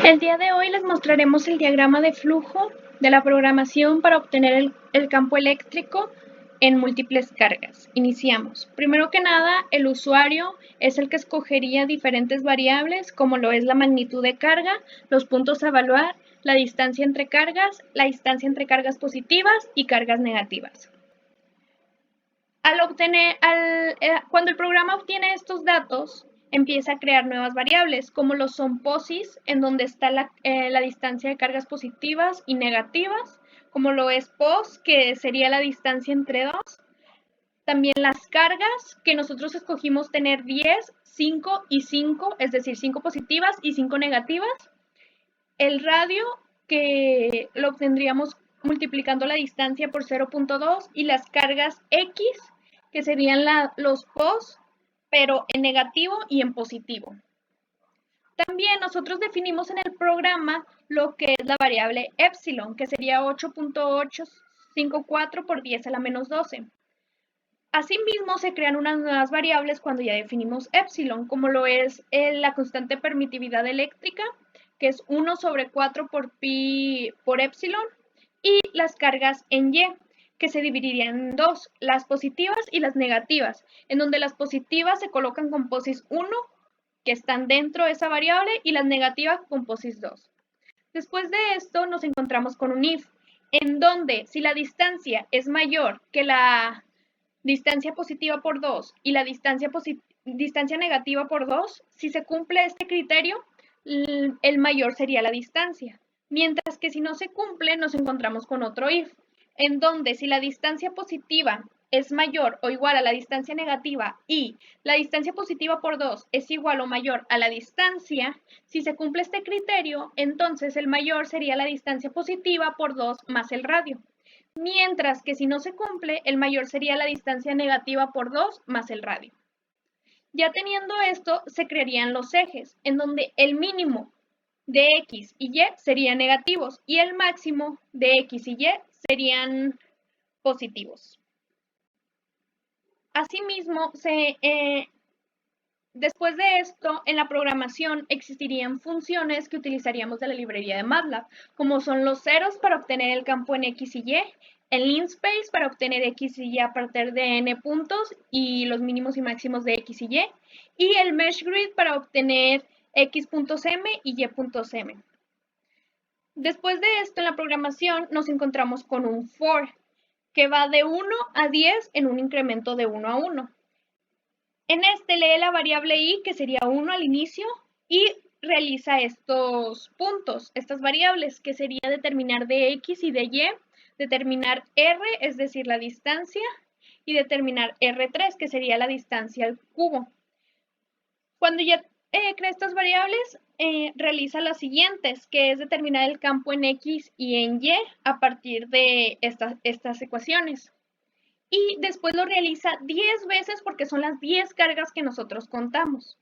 El día de hoy les mostraremos el diagrama de flujo de la programación para obtener el campo eléctrico en múltiples cargas. Iniciamos. Primero que nada, el usuario es el que escogería diferentes variables como lo es la magnitud de carga, los puntos a evaluar, la distancia entre cargas positivas y cargas negativas. Cuando el programa obtiene estos datos, empieza a crear nuevas variables, como lo son POSIS, en donde está la distancia de cargas positivas y negativas, como lo es POS, que sería la distancia entre dos. También las cargas, que nosotros escogimos tener 10, 5 y 5, es decir, 5 positivas y 5 negativas. El radio, que lo obtendríamos multiplicando la distancia por 0.2, y las cargas X, que serían los POS, pero en negativo y en positivo. También nosotros definimos en el programa lo que es la variable epsilon, que sería 8.854 por 10 a la menos 12. Asimismo, se crean unas nuevas variables cuando ya definimos epsilon, como lo es la constante permitividad eléctrica, que es 1 sobre 4 por pi por epsilon, y las cargas en Y, que se dividirían en dos, las positivas y las negativas, en donde las positivas se colocan con POSIS 1, que están dentro de esa variable, y las negativas con POSIS 2. Después de esto nos encontramos con un if, en donde si la distancia es mayor que la distancia positiva por 2 y la distancia negativa por 2, si se cumple este criterio, el mayor sería la distancia. Mientras que si no se cumple, nos encontramos con otro if, en donde si la distancia positiva es mayor o igual a la distancia negativa y la distancia positiva por 2 es igual o mayor a la distancia, si se cumple este criterio, entonces el mayor sería la distancia positiva por 2 más el radio. Mientras que si no se cumple, el mayor sería la distancia negativa por 2 más el radio. Ya teniendo esto, se crearían los ejes, en donde el mínimo de X y Y serían negativos y el máximo de X y Y serían positivos. Asimismo, después de esto, en la programación existirían funciones que utilizaríamos de la librería de MATLAB, como son los ceros para obtener el campo en X y Y, el linspace para obtener X y Y a partir de n puntos y los mínimos y máximos de X y y el mesh grid para obtener X.m y Y.m. Después de esto, en la programación nos encontramos con un for, que va de 1 a 10 en un incremento de 1 a 1. En este lee la variable i, que sería 1 al inicio, y realiza estos puntos, estas variables, que sería determinar de x y de y, determinar r, es decir, la distancia, y determinar r3, que sería la distancia al cubo. Cuando ya crea estas variables, realiza las siguientes, que es determinar el campo en x y en y a partir de estas ecuaciones. Y después lo realiza 10 veces porque son las 10 cargas que nosotros contamos.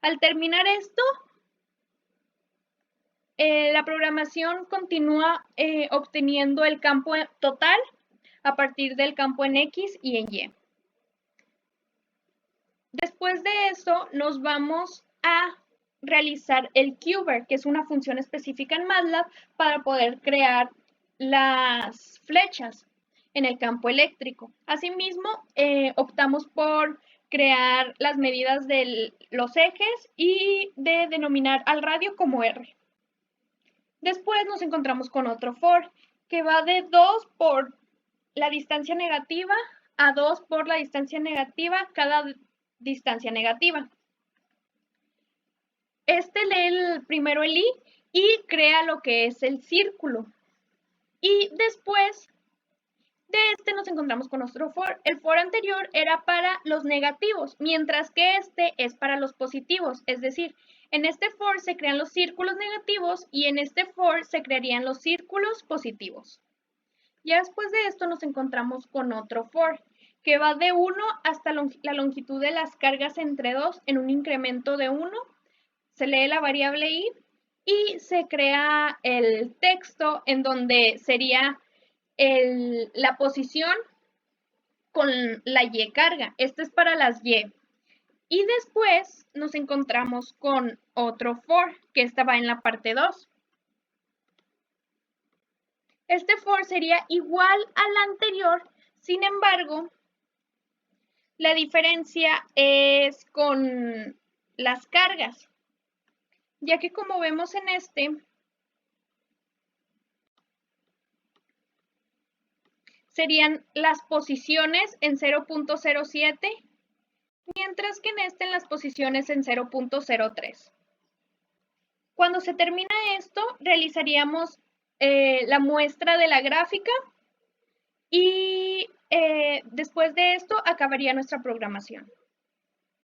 Al terminar esto, la programación continúa obteniendo el campo total a partir del campo en X y en Y. Después de eso, nos vamos a realizar el cuber, que es una función específica en MATLAB para poder crear las flechas en el campo eléctrico. Asimismo, optamos por crear las medidas de los ejes y de denominar al radio como R. Después nos encontramos con otro for, que va de 2 por la distancia negativa a 2 por la distancia negativa cada distancia negativa. Este lee primero el i y crea lo que es el círculo. Y después de este nos encontramos con nuestro for. El for anterior era para los negativos, mientras que este es para los positivos. Es decir, en este for se crean los círculos negativos y en este for se crearían los círculos positivos. Ya después de esto nos encontramos con otro for, que va de 1 hasta la longitud de las cargas entre 2 en un incremento de 1. Se lee la variable i y se crea el texto en donde sería la posición con la y carga. Esto es para las y. Y después nos encontramos con otro for, que estaba en la parte 2. Este for sería igual al anterior, sin embargo, la diferencia es con las cargas, ya que como vemos en este, serían las posiciones en 0.07, mientras que en este en las posiciones en 0.03. Cuando se termina esto, realizaríamos la muestra de la gráfica y después de esto acabaría nuestra programación.